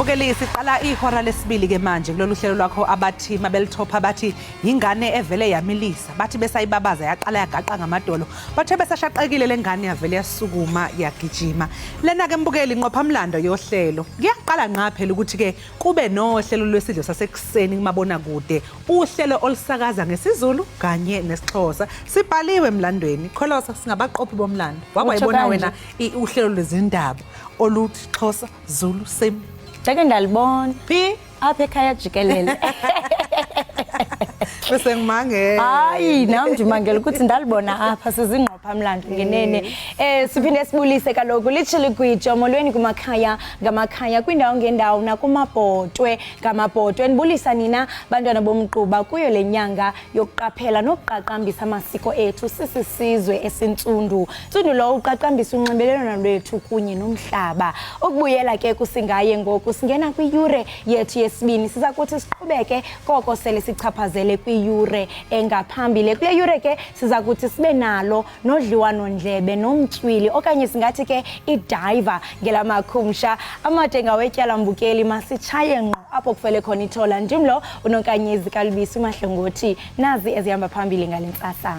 Mbukeli siqala ihora lesibili ke manje kulolu hlelo lwakho abathi mabelithopa bathi ingane evele yamilisa bathi besayibabaza yaqala yagaqa ngamadolo bathe besashaqekile lengane yavele yasukuma yagijima lena ke Mbukeli inqophamlando yohlelo kuyaqala ngqa phela ukuthi ke kube nohlelo lwesidlo sasekuseni kumabona kude uhlelo olusakaza ngesizulu kanye nesixhosa sibhaliwe emlandweni kholosa singabaqophi bomlando wabayibona wena uhlelo lwezindaba oluthi Xhosa Zulu Sim Jake ndalibona Phi apha ekhaya Jikelele bese ngimangela hayi nami nje mangela ukuthi ndalibona apha sizingqophamlando ngenene siphinde sibulise kaloku literally kwijomolweni kumakhaya ngamakhaya kwindawo ngendawo nakumabhotwe ngamabhotwe nibulisa nina bantwana bomquba kuyo lenyanga yokuqaphela nokuqaqambisa amasiko ethu sisizwe esintsundu lo uqaqambisa unxibelelwano lwethu kunye nomhlaba ukubuyela ke kusingaye ngoku singena kwiyure yethu yesibini siza kuthi siqhubeke koko sele sichaphazele kwiyure engaphambili kule yure ke siza kuthi sibe nalo nodliwano ndlebe nomtywili okanye singathi ke idiver ngelamakhumsha amade ngawetyala Mbukeli masitshaye ngqo apho kufele khona ithola ndimlo unonkanyezi kalibisi umahlongothi nazi ezihamba phambili ngalentsasa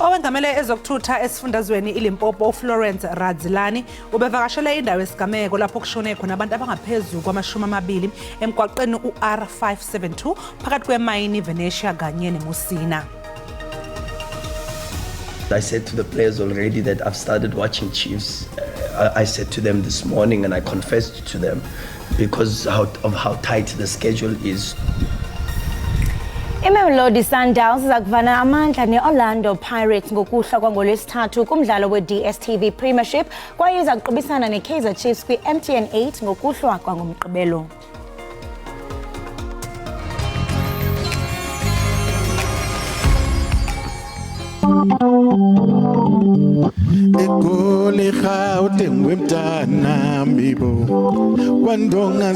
Owengamele ezokuthutha esifundazweni iLimpopo Florence Radzilani ubevakashela indawo esigameko lapho kushone khona abantu abangaphezulu kwama-20 emgwaqeni uR572 phakathi kweMayini Venetia kanye neMusina. I said to the players already that I've started watching Chiefs. I said to them this morning and I confessed to them because of how tight the schedule is. Imamelodi Sundowns zakuvana amandla neOrlando Pirates ngokuhla kwangolwesithathu kumdlalo we-DStv Premiership kwaye izakuqubisana neKaizer Chiefs kwi-MTN 8 ngokuhlwa kwangomgqibelo. Egoli Gauteng wemntana mibo kwandonga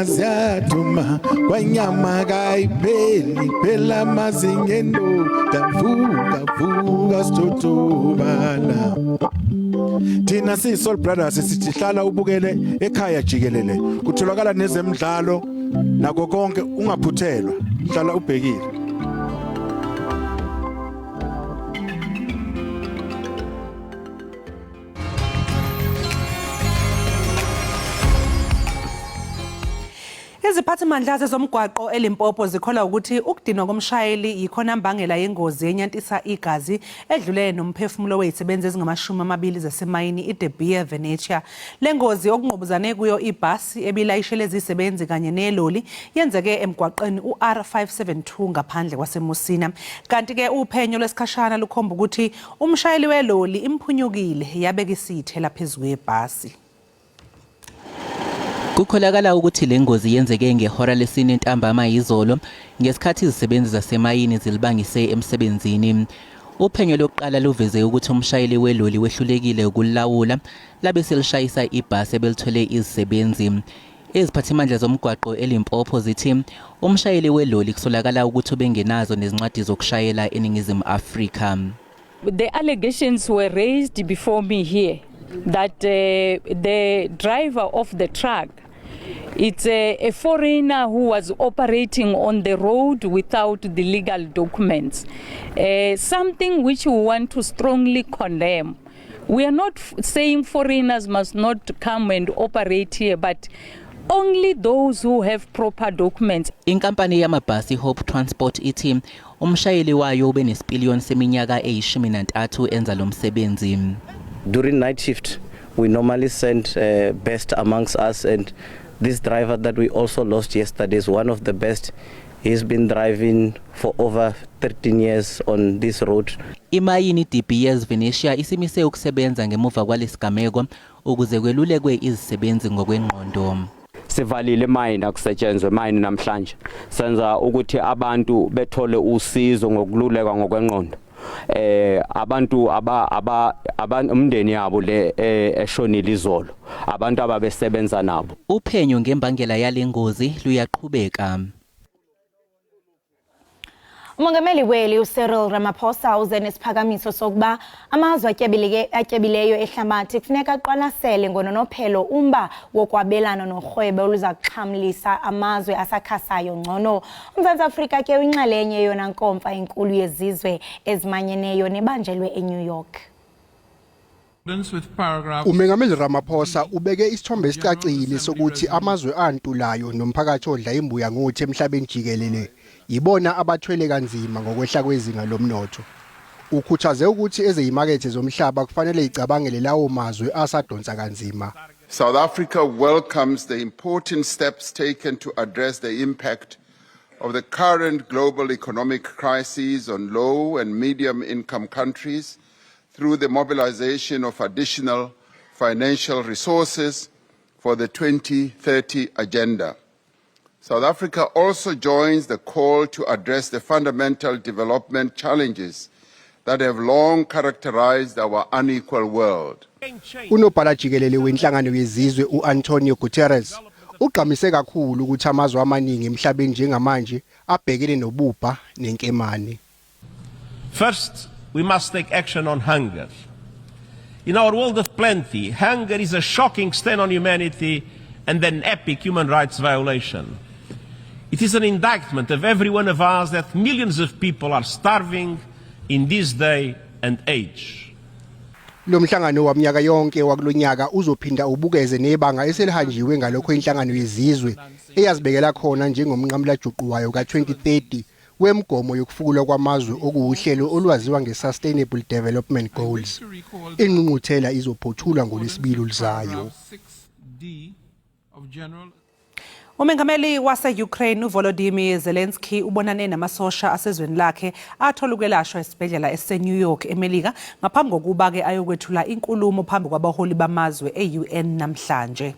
ziyaduma kwanyama kayipheli phela mazingendo davuka sitotobala thina siyiSoul Brothers sihlala ubukele ekhaya Jikelele kutholakala nezemidlalo nako konke ungaphuthelwa hlala ubhekile. Iziphathimandla zezomgwaqo eLimpopo zikholwa ukuthi ukudinwa komshayeli yikhona mbangela yengozi enyantisa igazi edlule nomphefumulo wezisebenzi ezingama-20 zaseMayini iDebia Venetia. Le ngozi okungqubuzane kuyo ibhasi ebilayishele izisebenzi kanye neloli yenzeke emgwaqeni uR572 ngaphandle kwaseMusina. Kanti ke uphenyo lesikhashana lukhomba ukuthi umshayeli weloli imphunyukile yabeka isithe laphezulu kwebhasi. Kukholakala ukuthi le ngozi yenzeke ngehora lesine ntambama izolo ngesikhathi izisebenzi zaseMayini zilibangise emsebenzini. Uphenyo lokuqala luveze ukuthi umshayeli weloli wehlulekile ukulawula labe selishayisa ibhasi ebelithwele izisebenzi. Iziphathimandla zomgwaqo eLimpopo zithi umshayeli weloli kusolakala ukuthi ubengenazo nezincwadi zokushayela eNingizimu Afrika. The allegations were raised before me here that the driver of the truck, it's a foreigner who was operating on the road without the legal documents. Something which we want to strongly condemn. We are not saying foreigners must not come and operate here, but only those who have proper documents. Inkampani yamabhasi Hope Transport ithi umshayeli wayo ubenesipiliyoni seminyaka eyi-13 enza lo msebenzi. During night shift, we normally send best amongst us, and this driver that we also lost yesterday is one of the best. He's been driving for over 13 years on this road. Imayini DBS Venetia isimise ukusebenza ngemuva kwalesigameko ukuze kwelulekwe izisebenzi ngokwengqondo. Sivalile mayini akusetshenzwe mayini namhlanje. Senza ukuthi abantu bethole usizo ngokululeka ngokwengqondo. Abantu umndeni yabo le eshonile izolo abantu ababesebenza nabo. Uphenyo ngembangela yale ngozi luyaqhubeka. Umongameli weli uCyril Ramaphosa uze nesiphakamiso sokuba amazwe atyebileyo ehlabathi kufuneka aqwalasele ngononophelo umba wokwabelana norhwebo oluza kuxhamlisa amazwe asakhasayo ngcono. UMzantsi Afrika ke uyinxalenye yona nkomfa enkulu yezizwe ezimanyeneyo nebanjelwe eNew York. Umengameli Ramaphosa ubeke isithombe esicacile sokuthi amazwe antulayo nomphakathi odla imbuya ngothi emhlabeni jikelele yibona abathwele kanzima ngokwehla kwezinga lomnotho. Ukhuthaze ukuthi ezeyimakethe zomhlaba kufanele icabangele lawo mazwe asadonsa kanzima. South Africa welcomes the important steps taken to address the impact of the current global economic crisis on low and medium income countries through the mobilization of additional financial resources for the 2030 agenda. South Africa also joins the call to address the fundamental development challenges that have long characterized our unequal world. Unobhala Jikelele wenhlangano yezizwe uAntonio Guterres ugqamise kakhulu ukuthi amazwe amaningi emhlabeni njengamanje abhekene nobubha nenkemane. First, we must take action on hunger. In our world of plenty, hunger is a shocking stain on humanity and an epic human rights violation. It is an indictment of every one of us that millions of people are starving in this day and age. Lo mhlangano waminyaka yonke wakulonyaka uzophinda ubukeze nebanga eselihanjiwe ngalokho inhlangano yezizwe eyazibekela khona njengomnqamla juqu wayo ka2030 wemgomo yokufukulwa kwamazwe okuhlelo olwaziwa ngeSustainable Development Goals. Ingqungquthela izophothulwa ngoLwesibili oluzayo. Umengameli wase-Ukraine uVolodymyr Zelensky ubonane namasosha asezweni lakhe athola ukwelashwa esibhedlela ese-New York eMelika ngaphambi kokuba ke ayokwethula inkulumo phambi kwabaholi bamazwe e-UN namhlanje.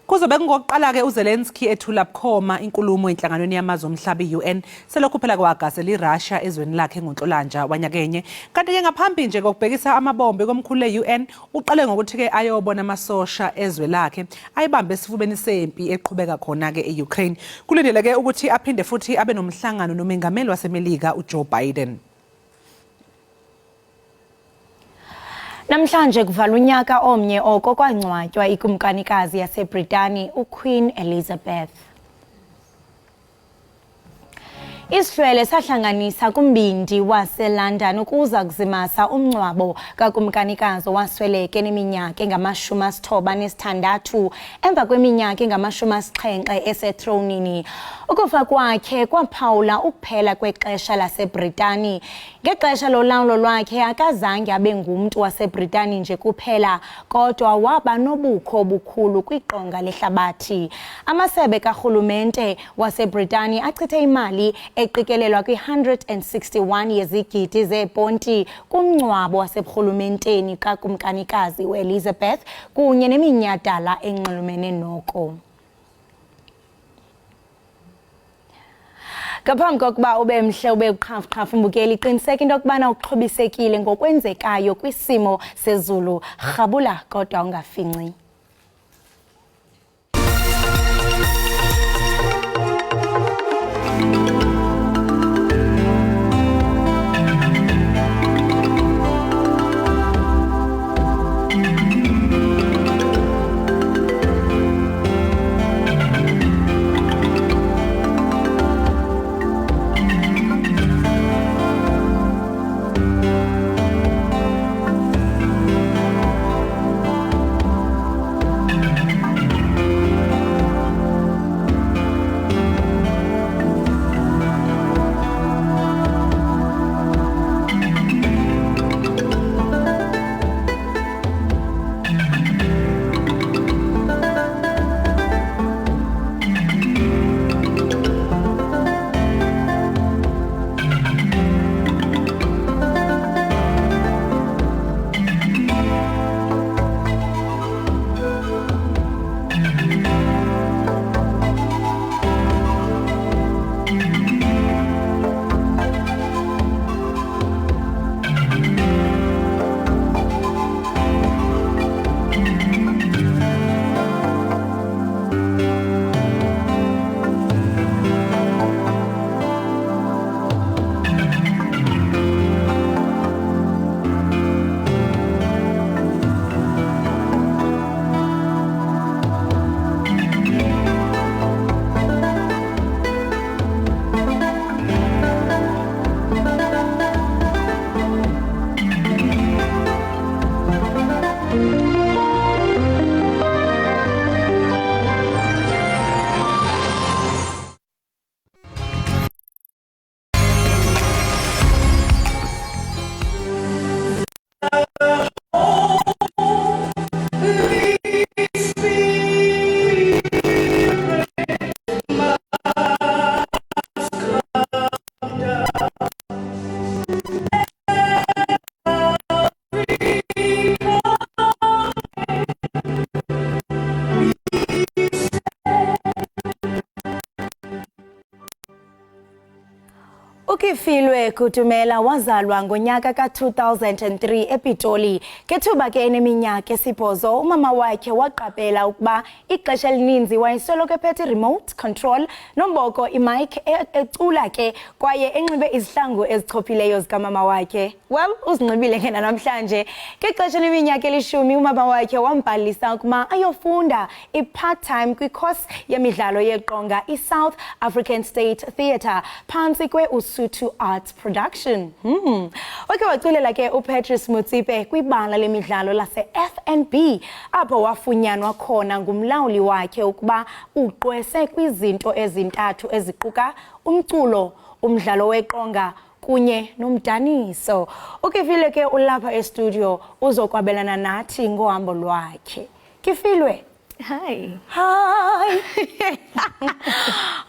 Kuzobe ngokuqala ke uZelensky ethula bukhoma inkulumo enhlanganweni yamazwe omhlaba i-UN selokhu phela kwagasela iRussia ezweni lakhe ngoNhlolanja wanyakenye. Kanti ke ngaphambi nje kokubhekisa amabombe komkhulu e-UN uqale ngokuthi ke ayobona amasosha ezwe lakhe ayibambe esifubeni sempi eqhubeka khona ke e-Ukraine. Kulindele ke ukuthi aphinde futhi abe nomhlangano nomengameli waseMelika uJoe Biden. Namhlanje kuvala unyaka omnye oko kwangcwatywa ikumkanikazi yaseBritani uQueen Elizabeth. Isihlwele sahlanganisa kumbindi waseLondon ukuza kuzimasa umngcwabo kakumkanikazi wasweleke neminyaka engama-96 emva kweminyaka engama-70 esethronini. Ukufa kwakhe kwaphawula ukuphela kwexesha laseBritani. Ngexesha lolawulo lwakhe akazange abe ngumntu waseBritani nje kuphela kodwa waba nobukho obukhulu kwiqonga lehlabathi. Amasebe karhulumente waseBritani achithe imali eqikelelwa kwi-161 yezigidi zeeponti kumngcwabo waseburhulumenteni kakumkanikazi uElizabeth kunye neminyhadala enxulumene noko. Ngaphambi kokuba ube mhle ube uqhafuqhafu mbukeli qiniseka into yokubana uxhobisekile ngokwenzekayo kwisimo sezulu. Rhabula kodwa ungafinci. Ukifilwe Kutumela wazalwa ngonyaka ka-2003 ePitoli. Kethuba ke eneminyaka esibhozo, umama wakhe waqaphela ukuba ixesha elininzi wayesoloko ephethe remote control nomboko imic ecula ke kwaye enxibe izihlangu ezichophileyo zikamama wakhe. Well, uzinxibile ke namhlanje. Ngexesha leminyaka elishumi umama wakhe wambhalisa ukuba ayofunda i-part-time kwi-course yemidlalo yeqonga i-South African State Theatre phantsi kwe-Usuthu Arts Production. Wake waculela ke uPatrice Mutsipe kwibala lemidlalo lase-FNB apho wafunyanwa khona ngumlawuli wakhe ukuba uqwese kwizinto ezintathu eziquka umculo, umdlalo weqonga kunye nomdaniso. Ukifilwe ke ulapha e-studio uzokwabelana nathi ngohambo lwakhe. Kifilwe. Hi. Hi.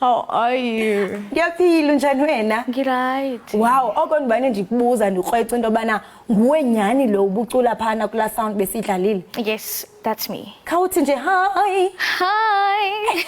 How are you? Ngiyaphila njani wena? Right. Wow, okondibane ndikubuza ndikrwece into bana nguwe nyani lo ubucula phana kula sound besidlalile. Yes, that's me. Khawuthi nje hi. Hi.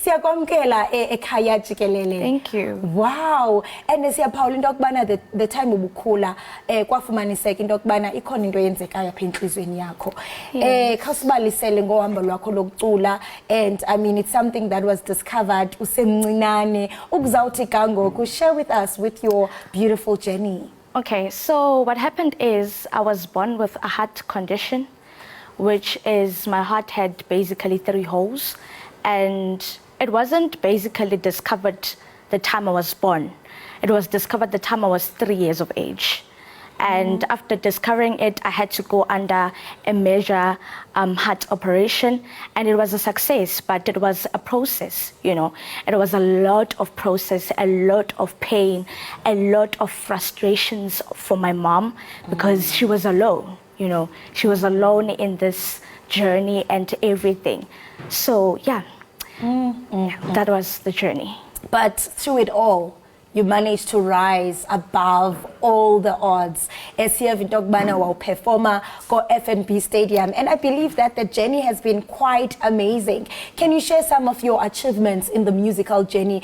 Siyakwamkela Ekhaya Jikelele. Thank you. Wow. And siyaphawula into yokubana the time ubukhula kwafumaniseka into yokubana ikhona into eyenzekayo apha enhlizweni yakho. Khawusibalisele ngohambo lwakho lokucula, and I mean it's something that was discovered usemncinane. Ukuzawuthi kangoku share with us with your beautiful journey. Okay, so what happened is I was born with a heart condition, which is my heart had basically 3 holes, and it wasn't basically discovered the time I was born. It was discovered the time I was 3 years of age. And after discovering it, I had to go under a major heart operation, and it was a success, but it was a process, you know. It was a lot of process, a lot of pain, a lot of frustrations for my mom because she was alone, you know. She was alone in this journey and everything. So, yeah. That was the journey. But through it all, you managed to rise above all the odds. As you have performer go FNB Stadium, and I believe that the journey has been quite amazing. Can you share some of your achievements in the musical journey?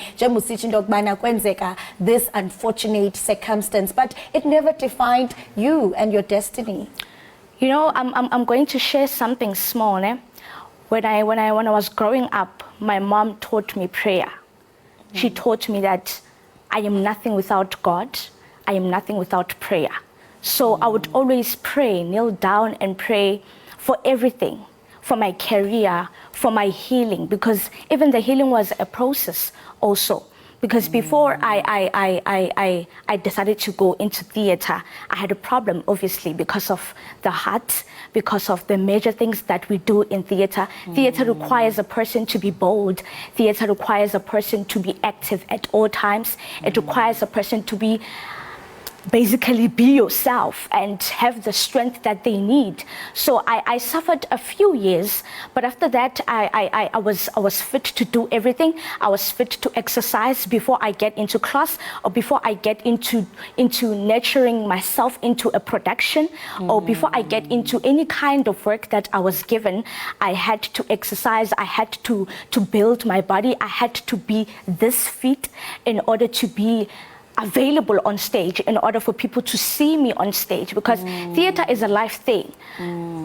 This unfortunate circumstance, but it never defined you and your destiny. You know, I'm going to share something small. When I was growing up, my mom taught me prayer. She taught me that I am nothing without God. I am nothing without prayer. So I would always pray, kneel down and pray for everything, for my career, for my healing, because even the healing was a process also. Because before I decided to go into theater, I had a problem, obviously, because of the heart, because of the major things that we do in theater. Theater requires a person to be bold. Theater requires a person to be active at all times. It requires a person to be basically be yourself and have the strength that they need. So I suffered a few years, but after that I was fit to do everything. I was fit to exercise before I get into class, or before I get into nurturing myself into a production, or before I get into any kind of work that I was given. I had to exercise, I had to build my body, I had to be this fit in order to be available on stage, in order for people to see me on stage, because theater is a life thing.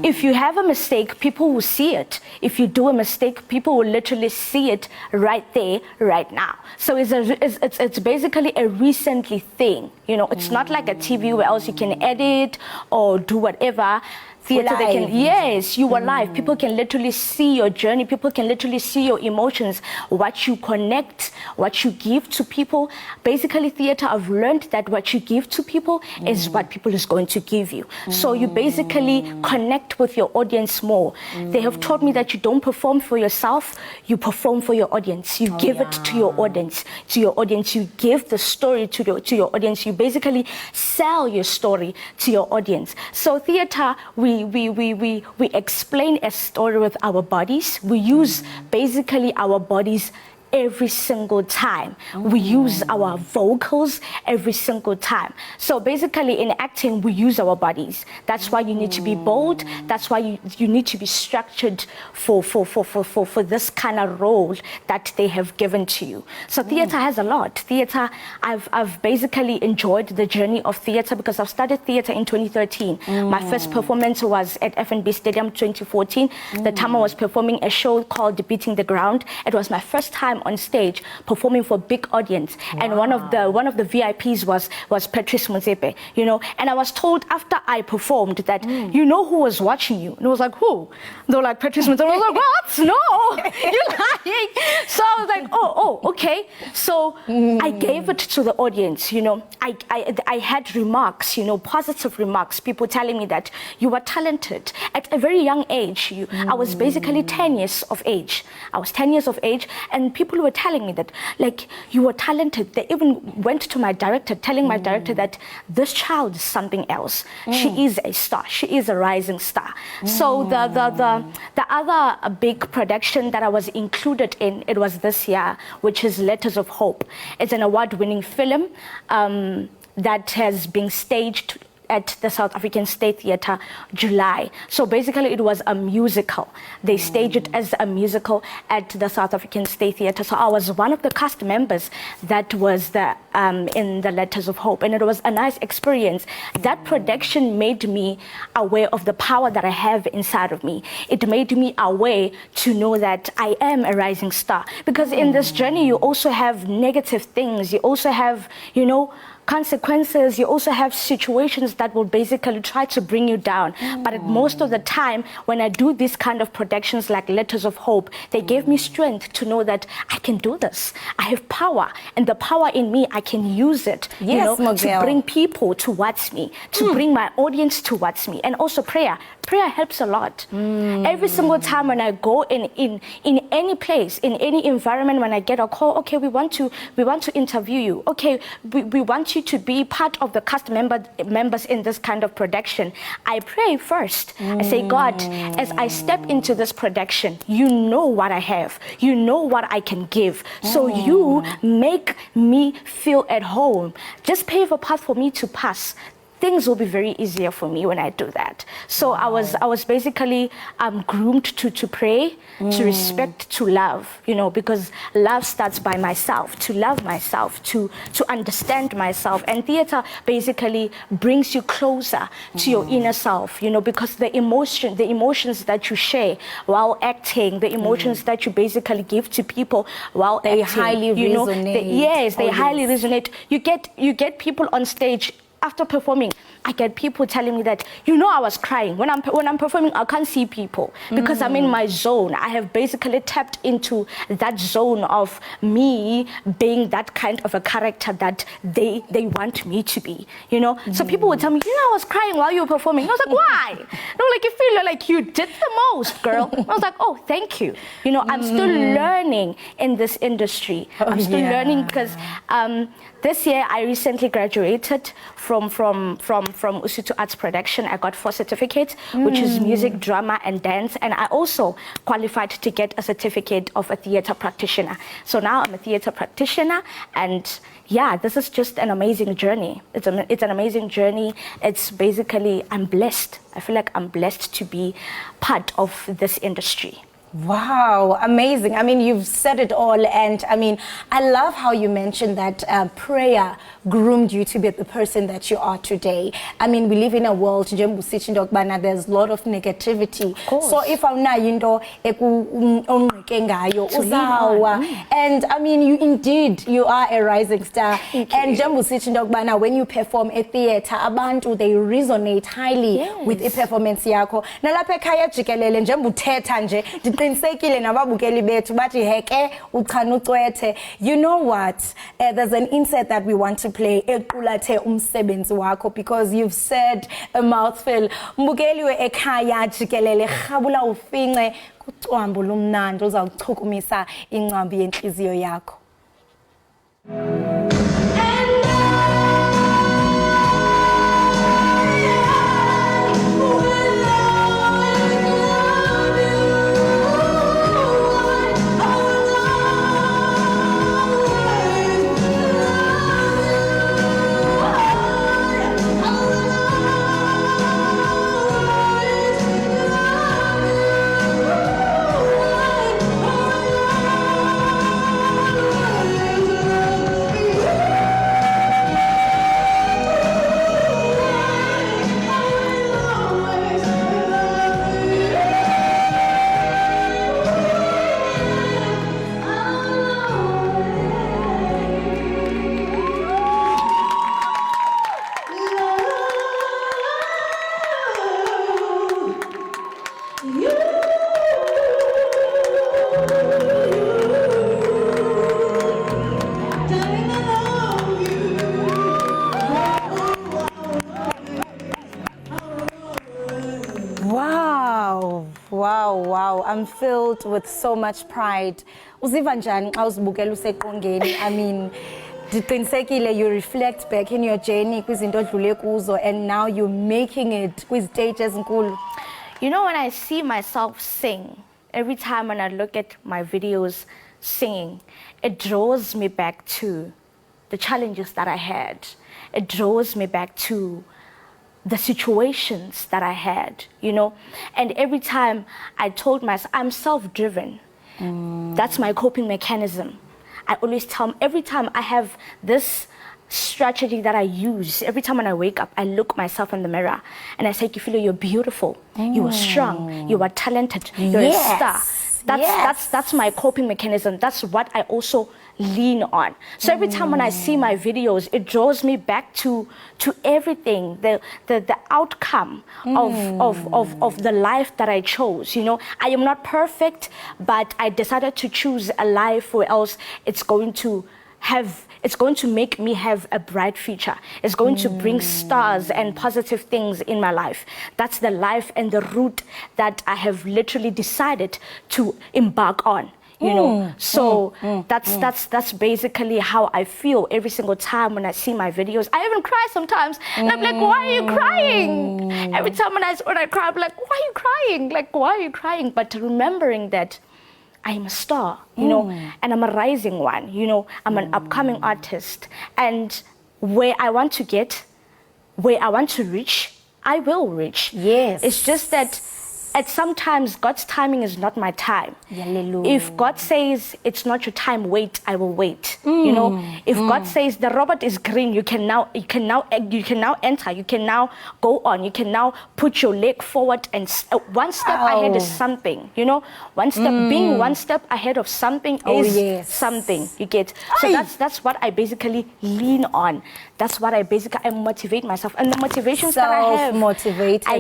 If you have a mistake, people will see it. If you do a mistake, people will literally see it right there, right now. So it's basically a recently thing. You know, it's not like a TV where else you can edit or do whatever. Theater, they can, yes, you are live. People can literally see your journey. People can literally see your emotions, what you connect, what you give to people. Basically, theater, I've learned that what you give to people is what people is going to give you. So you basically connect with your audience more. They have taught me that you don't perform for yourself, you perform for your audience. You give it to your audience. To your audience, you give the story to your audience. You basically sell your story to your audience. So theater, we explain a story with our bodies. We use basically our bodies every single time. We use our vocals every single time. So basically in acting, we use our bodies. That's why you need to be bold. That's why you need to be structured for this kind of role that they have given to you. So theater has a lot. Theater, I've basically enjoyed the journey of theater because I've started theater in 2013. My first performance was at FNB Stadium 2014. The time I was performing a show called Beating the Ground. It was my first time on stage performing for a big audience. And one of the VIPs was Patrice Motsepe, you know. And I was told after I performed that you know who was watching you. And I was like, who? They were like, Patrice Motsepe. I was like, what? No, you're lying. So I was like, oh, okay. So I gave it to the audience, you know. I had remarks, you know, positive remarks, people telling me that you were talented. At a very young age, I was basically 10 years of age. I was 10 years of age, and people were telling me that, like, you were talented. They even went to my director, telling my director that this child is something else. She is a star. She is a rising star. So the other big production that I was included in, it was this year, which is Letters of Hope. It's an award-winning film that has been staged at the South African State Theatre, July. So basically it was a musical. They staged it as a musical at the South African State Theatre. So I was one of the cast members that was in the Letters of Hope, and it was a nice experience. That production made me aware of the power that I have inside of me. It made me aware to know that I am a rising star. Because in this journey, you also have negative things. You also have, you know, consequences. You also have situations that will basically try to bring you down. But most of the time, when I do these kind of productions like Letters of Hope, they gave me strength to know that I can do this. I have power, and the power in me, I can use it, you know, to bring people towards me, to bring my audience towards me. And also prayer. Prayer helps a lot. Every single time when I go in any place, in any environment, when I get a call, okay, we want to interview you. Okay, we want you to be part of the cast members in this kind of production. I pray first. I say, God, as I step into this production, you know what I have. You know what I can give. So you make me feel at home. Just pave a path for me to pass. Things will be very easier for me when I do that. So I was basically groomed to pray, to respect, to love, you know, because love starts by myself, to love myself, to understand myself. And theater basically brings you closer to your inner self, you know, because the emotions that you share while acting, the emotions that you basically give to people while they acting, highly you know, resonate. they highly resonate. You get people on stage. After performing, I get people telling me that, you know, I was crying. When I'm performing, I can't see people because I'm in my zone. I have basically tapped into that zone of me being that kind of a character that they want me to be, you know? So people would tell me, you know, I was crying while you were performing. I was like, why? No, like, you feel like you did the most, girl. I was like, oh, thank you. You know, I'm still learning in this industry. I'm still learning because this year I recently graduated from Usutu Arts Production. I got 4 certificates, which is music, drama, and dance. And I also qualified to get a certificate of a theater practitioner. So now I'm a theater practitioner, and yeah, this is just an amazing journey. It's an amazing journey. It's basically, I'm blessed. I feel like I'm blessed to be part of this industry. Wow, amazing. I mean, you've said it all, and I mean, I love how you mentioned that prayer groomed you to be the person that you are today. I mean, we live in a world, there's a lot of negativity. So if I'm not, you know, and I mean, you are a rising star. And when you perform a theater, abantu, they resonate highly with a performance yako. Nalapha ekhaya Jikelele njengoba uthetha nje ndiqinisekile nababukeli bethu bathi heke uchana ucwethe. You know what? There's an insert that we want to play equlathe umsebenzi wakho, because you've said a mouthful. Mbukeli we ekhaya Jikelele khabula ufince kucwambu lumnandi uzawuchukumisa incambi yenhliziyo yakho. Wow. I'm filled with so much pride. Uziva njani xa uzibukela useqongeni? I mean, ndiqinisekile you reflect back in your journey kwizinto odlule kuzo and now you're making it kwiziteji ezinkulu. You know, when I see myself sing, every time when I look at my videos singing, it draws me back to the challenges that I had. It draws me back to the situations that I had, you know. And every time I told myself, I'm self-driven. That's my coping mechanism. I always tell, every time I have this strategy that I use, every time when I wake up, I look myself in the mirror and I say, Kifilo, you're beautiful, you are strong, you are talented, you're a star. That's my coping mechanism. That's what I also lean on. So every time when I see my videos, it draws me back to everything, the outcome of the life that I chose. You know, I am not perfect, but I decided to choose a life where else it's going to make me have a bright future. It's going to bring stars and positive things in my life. That's the life and the route that I have literally decided to embark on. You know, so that's basically how I feel every single time when I see my videos. I even cry sometimes, and I'm like, why are you crying? Every time when I cry, I'm like, why are you crying? Like, why are you crying? But remembering that I am a star, you know, and I'm a rising one, you know, I'm an upcoming artist. And where I want to get, where I want to reach, I will reach. Yes. It's just that at sometimes God's timing is not my time. If God says it's not your time, wait, I will wait. You know, if God says the robot is green, you can now enter, you can now go on, you can now put your leg forward and one step ahead is something, you know, one step being one step ahead of something is something, you get. So that's what I basically lean on. That's what I motivate myself. And the motivations that I have, I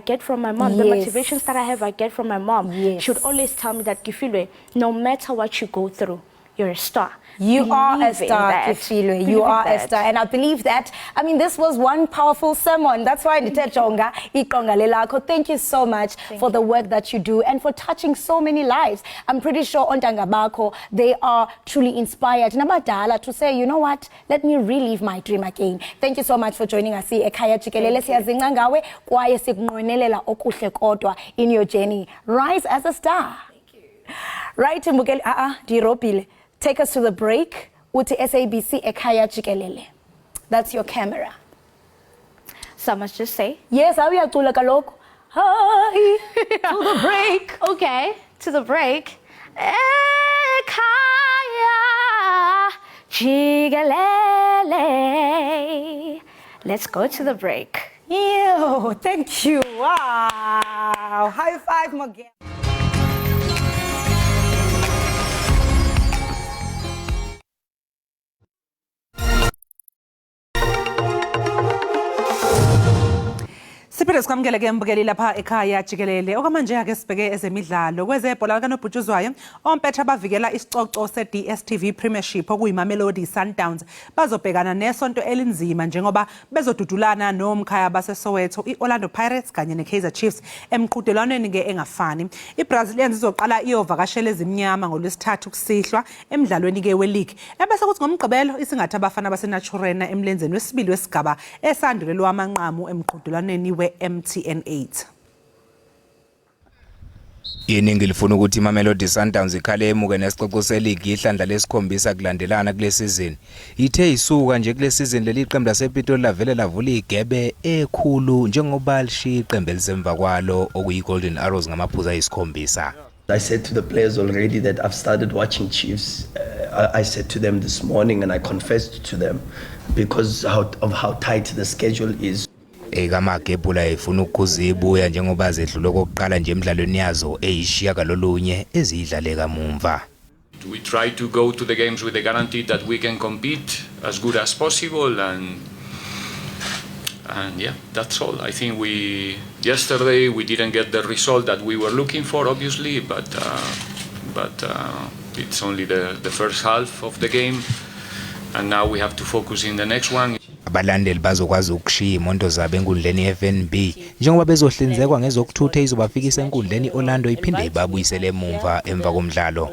get from my mom. The motivations that I have, I get from my mom. She would always tell me that, Kifilwe, no matter what you go through, you're a star. You are a star, Kifilwe. You are a star. And I believe that. I mean, this was one powerful sermon. That's why thank you so much for the work that you do and for touching so many lives. I'm pretty sure on Tangabako, they are truly inspired. Nabadala to say, you know what? Let me relive my dream again. Thank you so much for joining us. Ekhaya, Jikelele, siyazinga ngawe kwaye sikunqwenelela okuhle kodwa in your journey. Rise as a star. Thank you. Right, Mbukeli, Diropile. Take us to the break. Uti SABC Ekhaya Jikelele. That's your camera. So I must just say. Yes, I will tula kaloko. Hi. To the break. Okay, to the break. Ekhaya Jikelele. Let's go to the break. Ew, thank you. Wow. High five, Miguel. Siphinde sikwamukele ke mbukeli lapha ekhaya Jikelele. Okwamanje ake sibheke ezemidlalo kwezebhola likanobhutshuzwayo ompetha abavikela isicoco se-DStv Premiership okuyiMamelodi Sundowns bazobhekana nesonto elinzima njengoba bezodudulana nomkhaya baseSoweto iOrlando Pirates kanye neKaizer Chiefs emqhudelwaneni ke engafani. iBrazilians izoqala iyovakashela ezimnyama ngolwesithathu kusihlwa emidlalweni ke weLeague. Ebese kuthi ngomgqibelo isingathi abafana baseNaturena emlenzeni wesibili wesigaba esandulelwa amanqamu emqhudelwaneni MTN 8. Iningi lifuna ukuthi iMamelodi Sundowns ikhale emuke nesixoxo seLeague ihlandla lesikhombisa kulandelana kule season. Ithe isuka nje kule season leli qembu lasePitoli lavele lavula igebe ekhulu njengoba lishiya iqembu elisemva kwalo okuyiGolden Arrows ngamaphuzu ayisikhombisa. I said to the players already that I've started watching Chiefs. I said to them this morning and I confessed to them because of how tight the schedule is. Ekamagebhula efuna ukuzibuya njengoba zedlule kokuqala nje emidlalweni yazo eyishiya kalolunye ezidlale kamumva. We try to go to the games with the guarantee that we can compete as good as possible and yeah, that's all. I think yesterday we didn't get the result that we were looking for, obviously, but it's only the first half of the game, and now we have to focus in the next one. abalandeli bazokwazi ukushiya imoto zabo enkundleni ye-FNB njengoba bezohlinzekwa ngezokuthutha izobafikisa enkundleni Orlando iphinde ibabuyisele emumva emva komdlalo.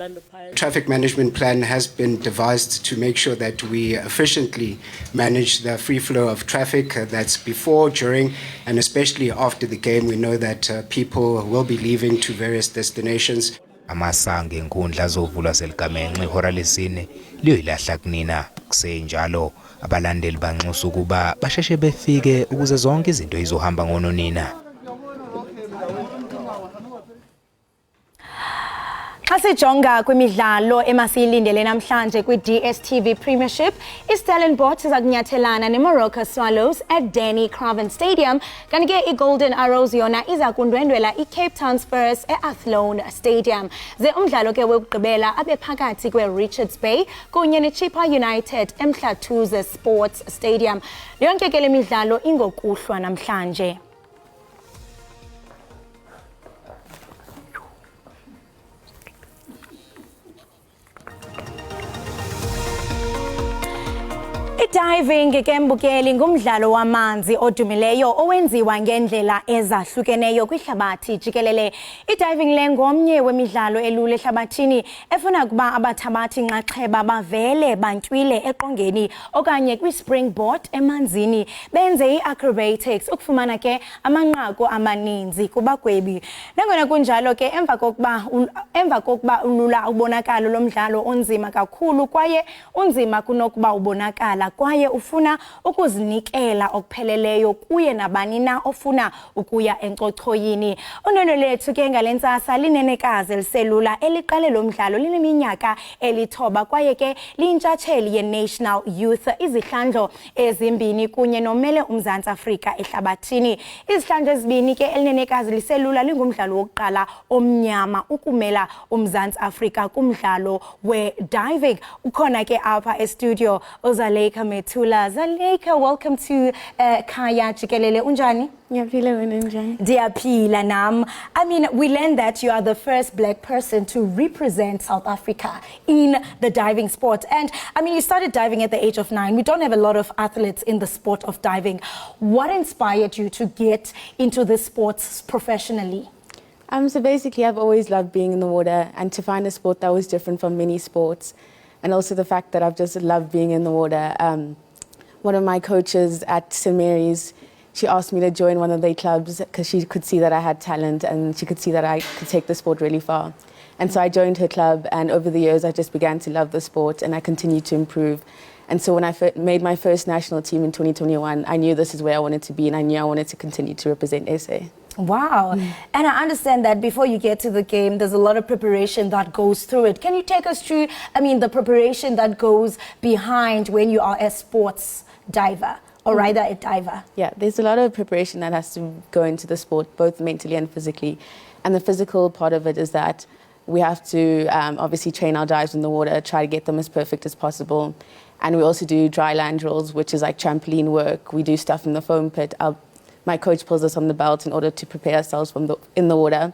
Traffic management plan has been devised to make sure that we efficiently manage the free flow of traffic. That's before, during, and especially after the game. We know that people will be leaving to various destinations. Amasango enkundla azovulwa seligamenxe ihora lesine liyoyilahla kunina kusenjalo abalandeli banxusa ukuba basheshe befike ukuze zonke izinto izohamba ngononina. Asijonga kwimidlalo emasiyilindele namhlanje kwi-DStv Premiership, iStellenbosch iza kunyathelana neMorocco Swallows at Danny Craven Stadium, kanti ke iGolden Arrows yona iza kundwendwela iCape Town Spurs eAthlone Stadium. Ze umdlalo ke wokugqibela abe phakathi kweRichards Bay kunye neChippa United eMhlathuze Sports Stadium. Yonke ke le midlalo ingokuhlwa namhlanje. Diving ke mbukeli ngumdlalo wamanzi odumileyo owenziwa ngendlela ezahlukeneyo kwihlabathi jikelele. Idiving le ngomnye wemidlalo elula ehlabathini efuna kuba abathabathi nxaxheba bavele bantywile eqongeni okanye kwi-springboard emanzini benze i-acrobatics ukufumana ke amanqaku amaninzi kubagwebi. Nangona kunjalo ke emva kokuba ulula ubonakalo lomdlalo onzima kakhulu kwaye unzima kunokuba ubonakala kwaye ufuna ukuzinikela okupheleleyo kuye nabani na ofuna ukuya encochoyini. Unono lethu ke ngalentsasa linenekazi eliselula eliqale lomdlalo lineminyaka elithoba kwaye ke liyintshatsheli ye-National Youth izihlandlo ezimbini kunye nomele uMzantsi Afrika ehlabathini. Izihlandlo ezibini ke elinenekazi liselula lingumdlalo wokuqala omnyama ukumela uMzantsi Afrika kumdlalo we-diving. Ukhona ke apha e-studio Zaleka Methula. Zaleka, welcome to Ekhaya Jikelele. Unjani? Ndiyaphila nam. I mean, we learned that you are the first black person to represent South Africa in the diving sport. And I mean, you started diving at the age of 9. We don't have a lot of athletes in the sport of diving. What inspired you to get into this sport professionally? So basically, I've always loved being in the water and to find a sport that was different from many sports. And also the fact that I've just loved being in the water. One of my coaches at St. Mary's, she asked me to join one of their clubs because she could see that I had talent and she could see that I could take the sport really far. And so I joined her club, and over the years I just began to love the sport and I continued to improve. And so when I made my first national team in 2021, I knew this is where I wanted to be and I knew I wanted to continue to represent SA. Wow. And I understand that before you get to the game, there's a lot of preparation that goes through it. Can you take us through, the preparation that goes behind when you are a sports diver, or rather a diver? Yeah, there's a lot of preparation that has to go into the sport, both mentally and physically. And the physical part of it is that we have to obviously train our dives in the water, try to get them as perfect as possible. And we also do dry land drills, which is like trampoline work. We do stuff in the foam pit. My coach pulls us on the belt in order to prepare ourselves in the water.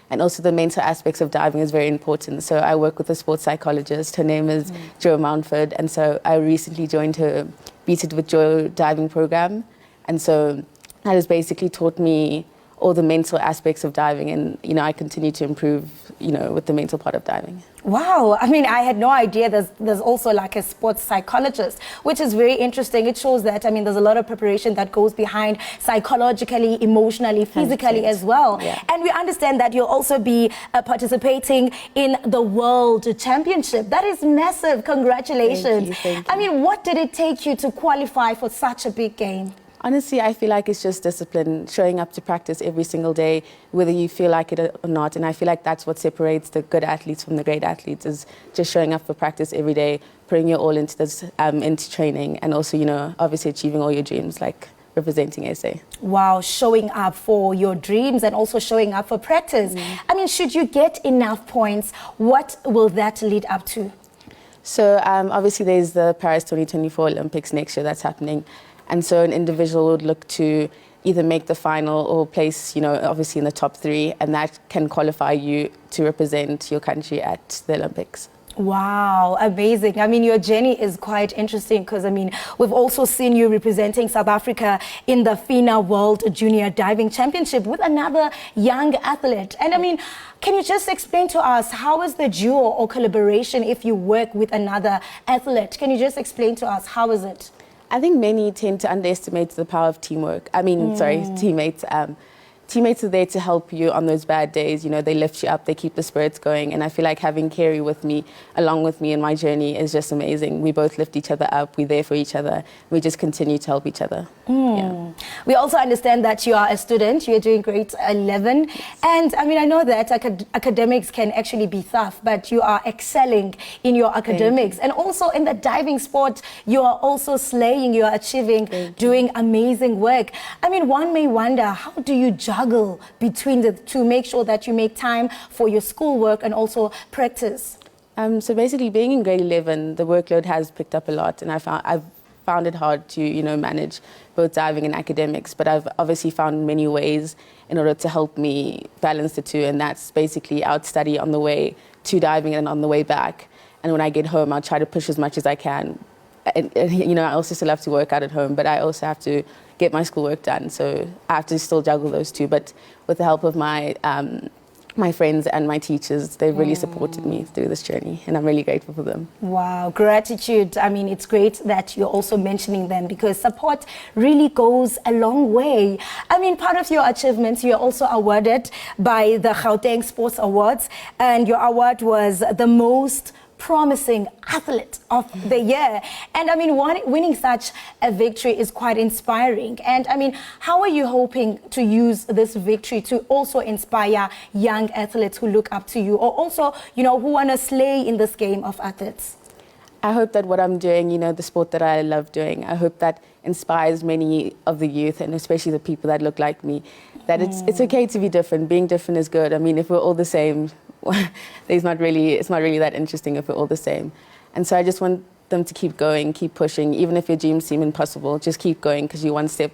And also the mental aspects of diving is very important. So I work with a sports psychologist. Her name is Jo Mountford. And so I recently joined her Beat It With Jo diving program. And so that has basically taught me all the mental aspects of diving. And, I continue to improve, with the mental part of diving. Wow. I mean, I had no idea there's also like a sports psychologist, which is very interesting. It shows that, there's a lot of preparation that goes behind psychologically, emotionally, physically as well. Yeah. And we understand that you'll also be participating in the World Championship. That is massive. Congratulations. Thank you. What did it take you to qualify for such a big game? Honestly, I feel like it's just discipline, showing up to practice every single day, whether you feel like it or not. And I feel like that's what separates the good athletes from the great athletes, is just showing up for practice every day, putting your all into this, into training, and also, obviously achieving all your dreams, like representing SA. Wow, showing up for your dreams and also showing up for practice. Should you get enough points, what will that lead up to? So obviously there's the Paris 2024 Olympics next year that's happening. And so an individual would look to either make the final or place, obviously in the top 3, and that can qualify you to represent your country at the Olympics. Wow, amazing. I mean, your journey is quite interesting because, I mean, we've also seen you representing South Africa in the FINA World Junior Diving Championship with another young athlete. And I mean, can you just explain to us how is the duo or collaboration if you work with another athlete? Can you just explain to us how is it? I think many tend to underestimate the power of teamwork. I mean, sorry, teammates. Teammates are there to help you on those bad days. You know, they lift you up, they keep the spirits going. And I feel like having Carrie with me, along with me in my journey is just amazing. We both lift each other up. We're there for each other. We just continue to help each other. Yeah. We also understand that you are a student. You're doing grade 11. And I mean, I know that academics can actually be tough, but you are excelling in your academics. And also in the diving sport, you are also slaying, you are achieving, doing amazing work. I mean, one may wonder, how do you juggle between the two, make sure that you make time for your schoolwork and also practice? So basically, being in grade 11, the workload has picked up a lot, and I've found it hard to, you know, manage both diving and academics. But I've obviously found many ways in order to help me balance the two, and that's basically I would study on the way to diving and on the way back. And when I get home, I'll try to push as much as I can. And you know, I also still have to work out at home, but I also have to get my schoolwork done. So I have to still juggle those two. But with the help of my my friends and my teachers, they've really supported me through this journey, and I'm really grateful for them. Wow, gratitude. I mean, it's great that you're also mentioning them because support really goes a long way. I mean, part of your achievements, you're also awarded by the Gauteng Sports Awards, and your award was the most promising athlete of the year. And I mean, winning such a victory is quite inspiring. And I mean, how are you hoping to use this victory to also inspire young athletes who look up to you, or also, you know, who want to slay in this game of athletes? I hope that what I'm doing, you know, the sport that I love doing, I hope that inspires many of the youth, and especially the people that look like me, that it's okay to be different. Being different is good. I mean, if we're all the same, it's not really that interesting if we're all the same. And so I just want them to keep going, keep pushing, even if your dreams seem impossible, just keep going because you're one step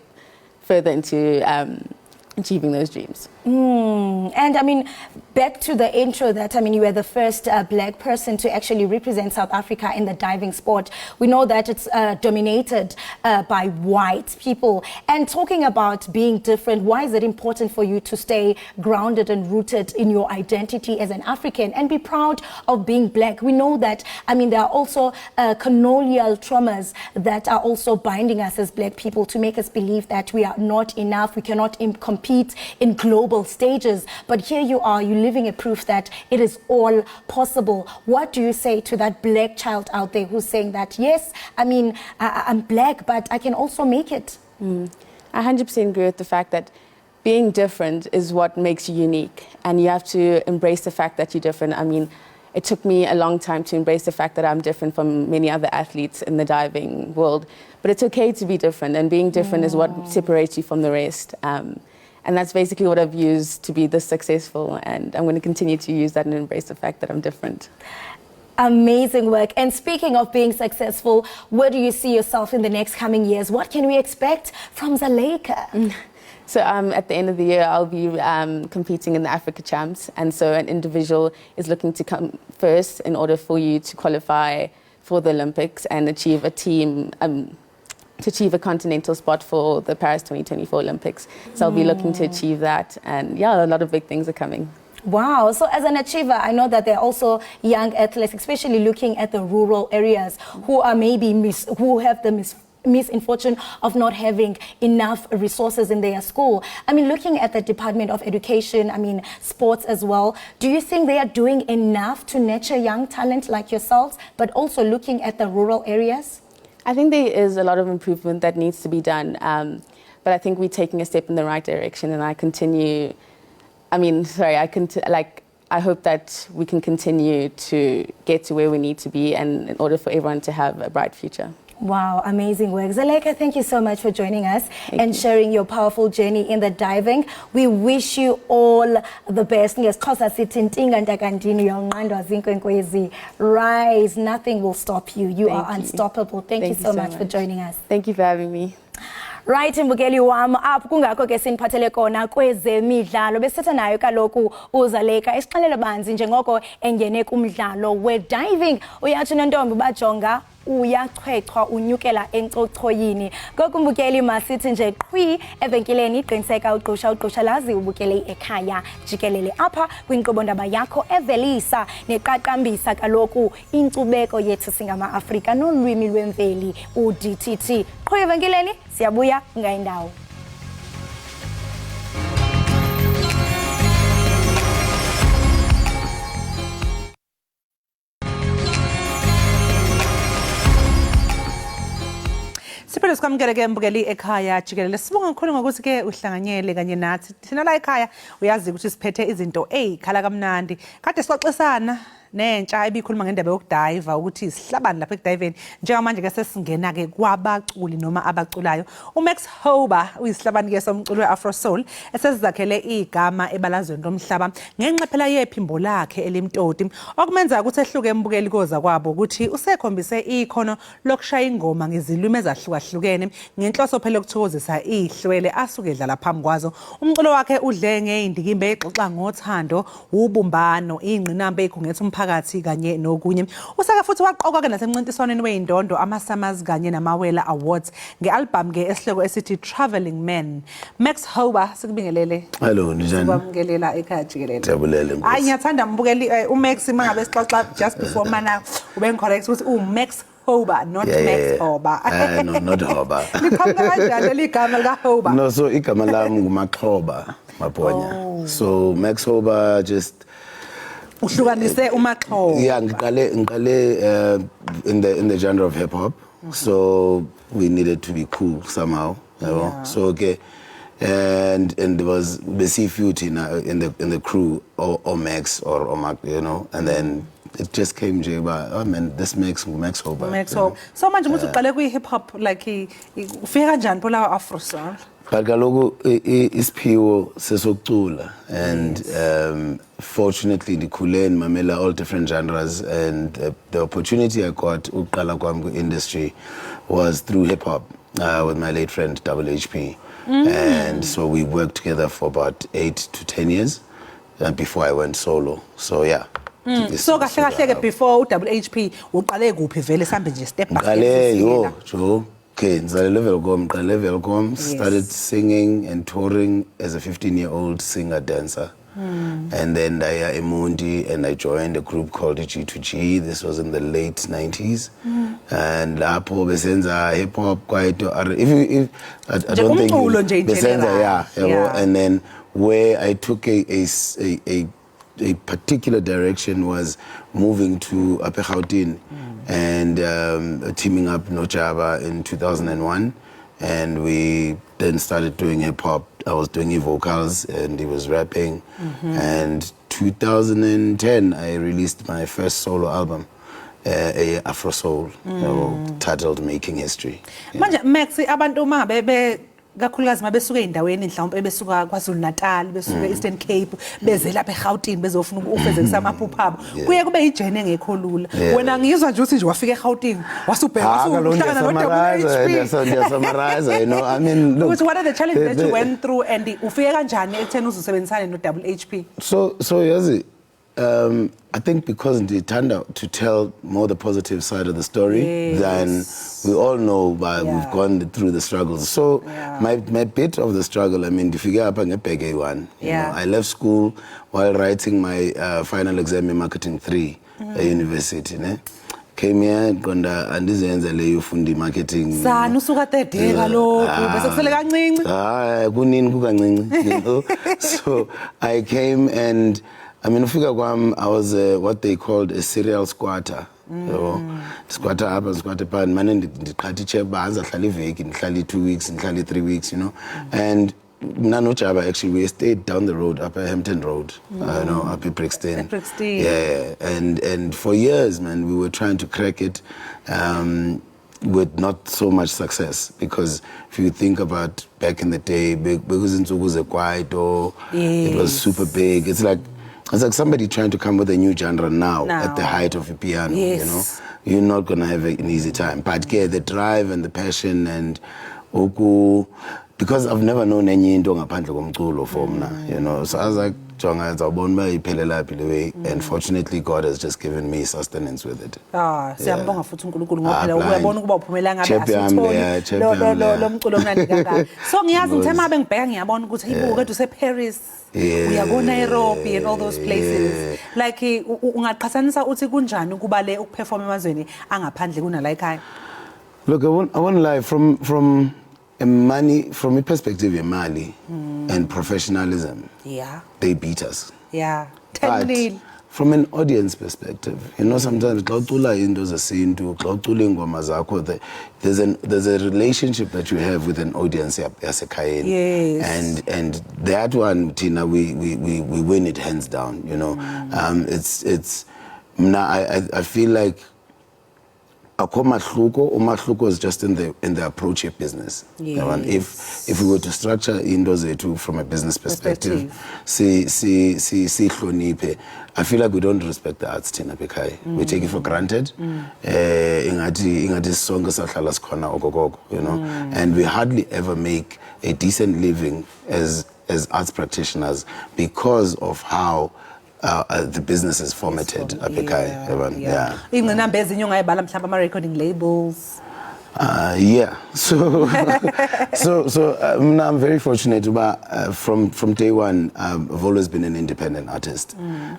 further into achieving those dreams. And I mean, back to the intro that, I mean, you were the first black person to actually represent South Africa in the diving sport. We know that it's dominated by white people. And talking about being different, why is it important for you to stay grounded and rooted in your identity as an African and be proud of being black? We know that, I mean, there are also colonial traumas that are also binding us as black people to make us believe that we are not enough, we cannot compete in global stages. But here you are, you're living a proof that it is all possible. What do you say to that black child out there who's saying that, yes, I mean, I'm black, but I can also make it? I 100% agree with the fact that being different is what makes you unique, and you have to embrace the fact that you're different. I mean, it took me a long time to embrace the fact that I'm different from many other athletes in the diving world, but it's okay to be different, and being different is what separates you from the rest. And that's basically what I've used to be this successful, and I'm going to continue to use that and embrace the fact that I'm different. Amazing work. And speaking of being successful, where do you see yourself in the next coming years? What can we expect from Zaleka? So at the end of the year, I'll be competing in the Africa Champs. And so an individual is looking to come first in order for you to qualify for the Olympics and achieve a team, to achieve a continental spot for the Paris 2024 Olympics. So I'll be looking to achieve that. And yeah, a lot of big things are coming. Wow. So as an achiever, I know that there are also young athletes, especially looking at the rural areas, who are maybe who have the misfortune of not having enough resources in their school. I mean, looking at the Department of Education, I mean, sports as well, do you think they are doing enough to nurture young talent like yourselves, but also looking at the rural areas? I think there is a lot of improvement that needs to be done, but I think we're taking a step in the right direction, and I hope that we can continue to get to where we need to be, and in order for everyone to have a bright future. Wow, amazing work. Zaleka, thank you so much for joining us and sharing your powerful journey in the diving. We wish you all the best. Rise, nothing will stop you. You are unstoppable. Thank you so much for joining us. Thank you for having me. Right mbukeli wami apho kungakho ke siniphathele kona kwezemidlalo besithetha nayo kaloku uZaleka isixelele banzi njengoko engene kumdlalo we-diving uyathi nontombi bajonga uyachwechwa unyukela encochoyini kokumbukeli masithi nje qhwi evenkileni iqiniseka ugqusha lazi ubukele ekhaya jikelele apha kwinkqubo ndaba yakho evelisa neqaqambisa kaloku inkcubeko yethu singama-Afrika nolwimi lwemveli uDTT qhwi evenkileni siyabuya ngayindawo. Siphinde sikwamukele ke mbukeli ekhaya jikelele sibonga kakhulu ngokuthi ke uhlanganyele kanye nathi thina la ekhaya uyazi ukuthi siphethe izinto ezikhala kamnandi kade sixoxisana nentsha ebikhuluma ngendaba yokudive ukuthi isihlabani lapha ekudiveni njengamanje ke sesingena ke kwabaculi noma abaculayo uMax Hoba uyisihlabani ke somculo weAfro Soul esesizakhele igama ebalazweni lomhlaba ngenxa phela yephimbo lakhe elimtoti okumenza ukuthi ehluke embukeli koza kwabo ukuthi usekhombise ikhono lokushaya ingoma ngezilwimi ezahlukahlukene ngenhloso phela ukuthokozisa ihlwele asuke edlala phambi kwazo umculo wakhe udle ngeindikimbe exoxa ngothando ubumbano ingqinamba ekhungethe phakathi kanye nokunye usake futhi waqoka ke nasemncintiswaneni weindondo ama-Summers kanye namawela awards ngealbum ke esihloko esithi Traveling Men. Max Hoba sikubingelele. Hello njani? Sikwamngelela ekhaya jikelele. Jabulele nkosi. Hayi ngiyathanda mbukeli uMax mangabe sixoxa just before mana ube correct ukuthi uMax Hoba not Max Hoba. No, not Hoba. Likhamba kanjani ligama lika Hoba? No, so igama lami nguMaxhoba Maphonya. So Max Hoba just uhlukanise uMaxhoba. Yeah, ngiqale in the genre of hip hop. So we needed to be cool somehow, you know. So okay, and there was Bessie Futi in the crew or Max or Mac, you know, and then it just came Jeba. Oh man, this makes Max Hoba. Max Hoba. So manje muthi uqale kwi hip hop like ufika kanjani phola Afro Soul? Kaloku isiphiwo sesokucula and fortunately ndikhule ndimamela all different genres and the opportunity I got uqala kwami ku-industry was through hip hop with my late friend WHP. And so we worked together for about 8 to 10 years before I went solo. So yeah. So kahle ke before WHP uqale kuphi vele sambe nje step by step. Okay, started singing and touring as a 15-year-old singer-dancer. And then I Emundi and I joined a group called G2G. This was in the late 90s. And Lapo Besenza hip hop quite I don't think Besenza, yeah. And then where I took a particular direction was moving to Upper Gauteng and teaming up Nojaba in 2001, and we then started doing hip hop. I was doing vocals and he was rapping. And 2010 I released my first solo album, a Afro Soul, titled Making History. Manje Max abantu mangabe kakhulukazi mabesuka endaweni mhlawumbe besuka kwaZulu Natal besuka Eastern Cape beze lapha eGauteng bezofuna ukufezekisa amaphupho abo kuye kube ijene engekho lula wena ngizwa nje ukuthi nje wafika eGauteng wasubheka usuhlangana no summarize, you know, I mean look, what are the challenges that you went through and ufike kanjani ekutheni uzosebenzisana no WHP? So yazi I think because they turned out to tell more the positive side of the story than we all know, but we've gone through the struggles. So my bit of the struggle, I mean, if you get up and get one, you know, I left school while writing my final exam in Marketing 3 at university. Came here konda andizenza leyo fundi marketing. Sana usuka 30 kaloku bese kusele kancinci. Kunini kukancinci. So I came and I mean, I was what they called a serial squatter. Squatter up and squatter pan. Man, ndiqhathi cheba anza hlala iveki, ndihlala 2 weeks, ndihlala 3 weeks, you know. And Nanochaba actually we stayed down the road, up Hampton Road, you know, up at Brixton. Yeah, and for years, man, we were trying to crack it. With not so much success, because if you think about back in the day, because it was a quiet or it was super big. It's like somebody trying to come with a new genre now. At the height of a piano, you know, you're not gonna have an easy time. But yeah, the drive and the passion and because I've never known any into ngaphandle komculo for mna, you know. So I was like, jonga zawubona uba iphelela phi le way, and fortunately God has just given me sustenance with it. Siyambonga futhi uNkulunkulu ngoba phela uyabona ukuba uphumelela ngabe asitholi lo mculo omnandi kangaka. So ngiyazi ngithe mabe ngibheka ngiyabona ukuthi hayibo kade use Paris, uyabona Nairobi and all those places. Like ungaqhathanisa uthi kunjani ukuba le ukuperform emazweni angaphandle kunala ekhaya? Look, I won't lie, from a perspective of Mali and professionalism, they beat us. 10-0. From an audience perspective, you know, sometimes there's a relationship that you have with an audience as a Ekhaya. And that one, Tina, we win it hands down, you know. I feel like umahluko is just in the approach of business. If we were to structure into zethu from a business perspective, I feel like we don't respect the arts, Tina Ekhaya. We take it for granted. You know, and we hardly ever make a decent living as arts practitioners because of how the business is formatted at Ekhaya. Recording labels. So I'm very fortunate. From day one, I've always been an independent artist.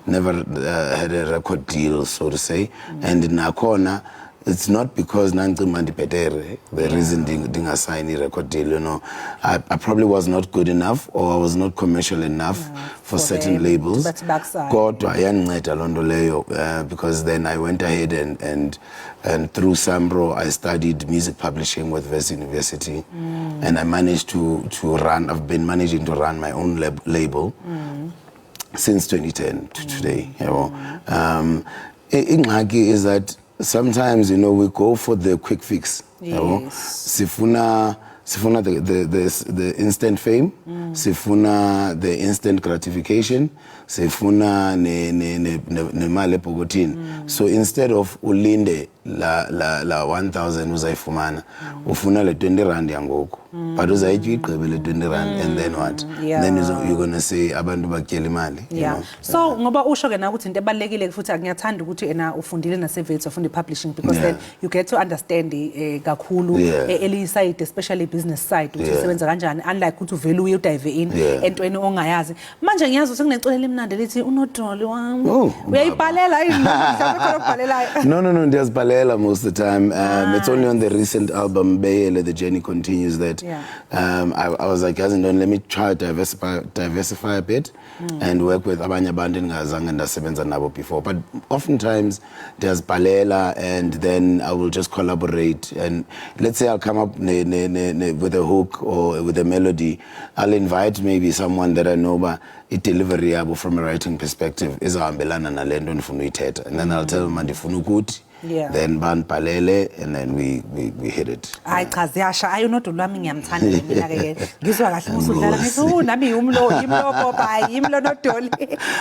Never had a record deal, so to say. And in Nakona, it's not because the reason didn't sign a record deal, you know. I probably was not good enough, or I was not commercial enough for certain labels. Because then I went ahead and through Sambro I studied music publishing with West University, and I managed to run. I've been managing to run my own label since 2010 to today. You know, is that sometimes, you know, we go for the quick fix. You know? Sifuna the instant fame, sifuna the instant gratification, sifuna nemali epokotini. So instead of ulinde la 1,000 uzayifumana, ufuna le 20 rand yangoku. But uzayigqibele 20 rand, and then what? Then you're going to say abantu bakyela imali. So ngoba usho ke na ukuthi into ebalekile futhi ngiyathanda ukuthi ena ufundile naseVets ufunde publishing, because then you get to understand kakhulu eli side, especially business side, ukuthi usebenza kanjani, unlike ukuthi uvele uye udive in entweni ongayazi. Manje ngiyazi ukuthi kuneculo elimnandi lithi unodoli wami. Uyayibhalela No, ndiyazibhalela most of the time. It's only on the recent album Beyele The Journey Continues that I was like, let me try to diversify a bit and work with abanye abantu engazange ndasebenza nabo before. But oftentimes there's balela, and then I will just collaborate, and let's say I'll come up with a hook or with a melody. I'll invite maybe someone that I know, but delivery from a writing perspective is ahambelana nalento ndifuna uyithetha, and then I'll tell them ndifuna ukuthi then banibhalele, and then we hit it. Hayi cha ziyasha, ayunodoli wami ngiyamthanda mina ke. Ngizwa kahle usudlala ngithi nami imlo hayi imlo nodoli.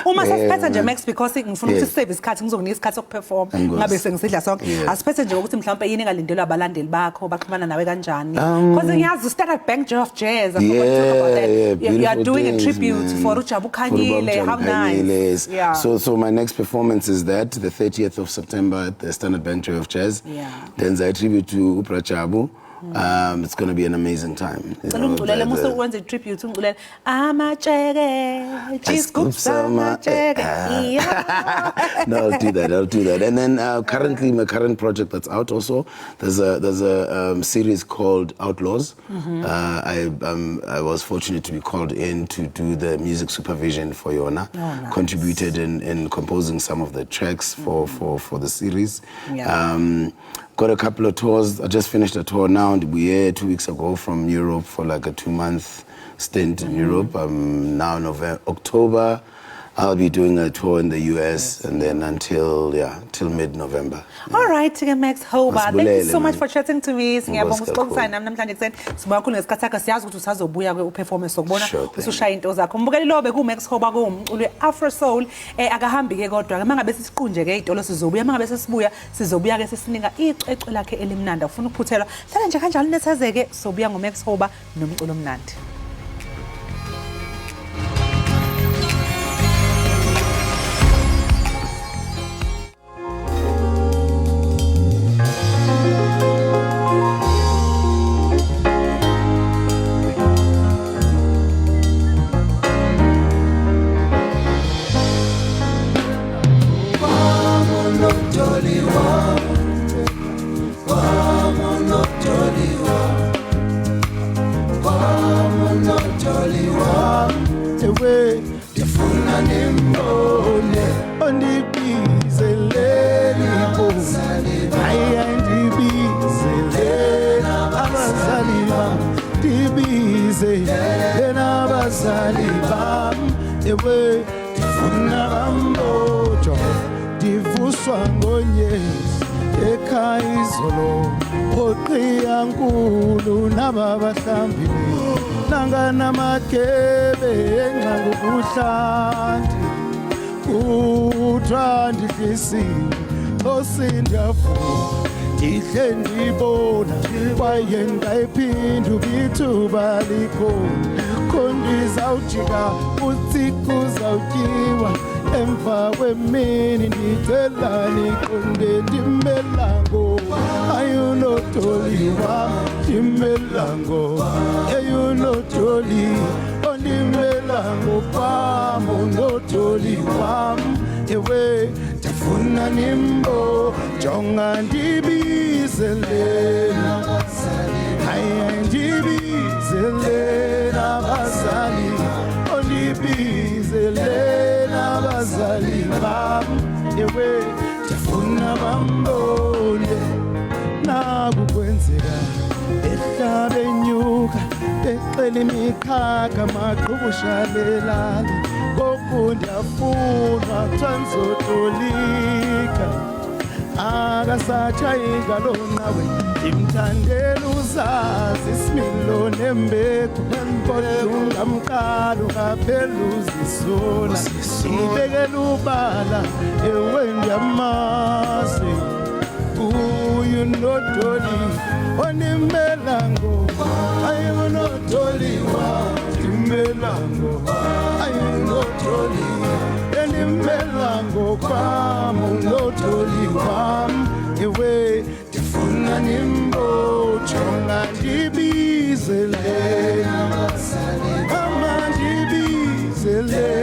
Uma sesiphetha nje Max, because ngifuna ukuthi save isikhathi, ngizokunika isikhathi sokuperform, ngabe sengisidla sonke. Asiphethe nje ukuthi mhlawumbe yini engalindelwa abalandeli bakho baxhumana nawe kanjani? Because ngiyazi Standard Bank of Jazz, I forgot to talk about that. You are doing a tribute for Ujabu Khanyile. How nice. So my next performance is that the 30th of September at the Standard Bank of Jazz. Then I tribute to Uprachabu. It's going to be an amazing time. No, I'll do that. And then currently, my current project that's out also, there's a series called Outlaws. I was fortunate to be called in to do the music supervision for Yona. Nice. Contributed in composing some of the tracks for the series. Got a couple of tours. I just finished a tour now. We here 2 weeks ago from Europe for like a 2-month stint in Europe. Now October, I'll be doing a tour in the US and then till mid-November. All right, Max Hoba, thank you so much man. for chatting to me. Ngiyabonga Ngosikakhulu. usixoxisana nami namhlanje kuseni. Sibonga kakhulu ngesikhathi sakho, siyazi ukuthi usazobuya kwe-performance sokubona Sure thing. usushaya into zakho. Mbukeli lobe ku-Max Hoba kuwumculi we-Afro Soul, akahambi-ke kodwa-ke mangabe sisiqunje-ke iy'tolo sizobuya, mangabe sesibuya sizobuya-ke sesinika icwecwe lakhe elimnandi. Ufuna ukuphuthelwa, hlala nje kanjalo nethezeke, sobuya ngo-Max Hoba nomculo omnandi. Ekhaya izolo oqiya nkulu nababahambile nanga namakebe enqanga ubuhlanti uthandi kisini osindavuka ndihle ndibona kwaye ngayiphinda ubithuba likhona khondizawujika utsiku zawutyiwa emva kwemini ndicela niqonde ndimelango ayunotoliwa ndimelango eyunotoli ondimelango pam unotoliwam ewe ndifuna nimbo jonga ndibizelena haya ndibizelena bazali ondibizelena abazali bam ewe ndifuna bambone nakukwenzeka behlaba enyuka bexela imikhakha maqhubushalelane ngoku ndiyafunwa kuthiwa ndizotolika akasatsha ingalo nawe ndimthandela uzazi isimilo nembeko kodungamqala ungaphela uzisola ndibekela ubala ewe ndiyamazi uyunodoli onimelango ayunodoliwa ndimelango ayunodoli enimelango kwam unodoli wam ewe ndifuna nimbojonga ndibizelena ama ndibizelena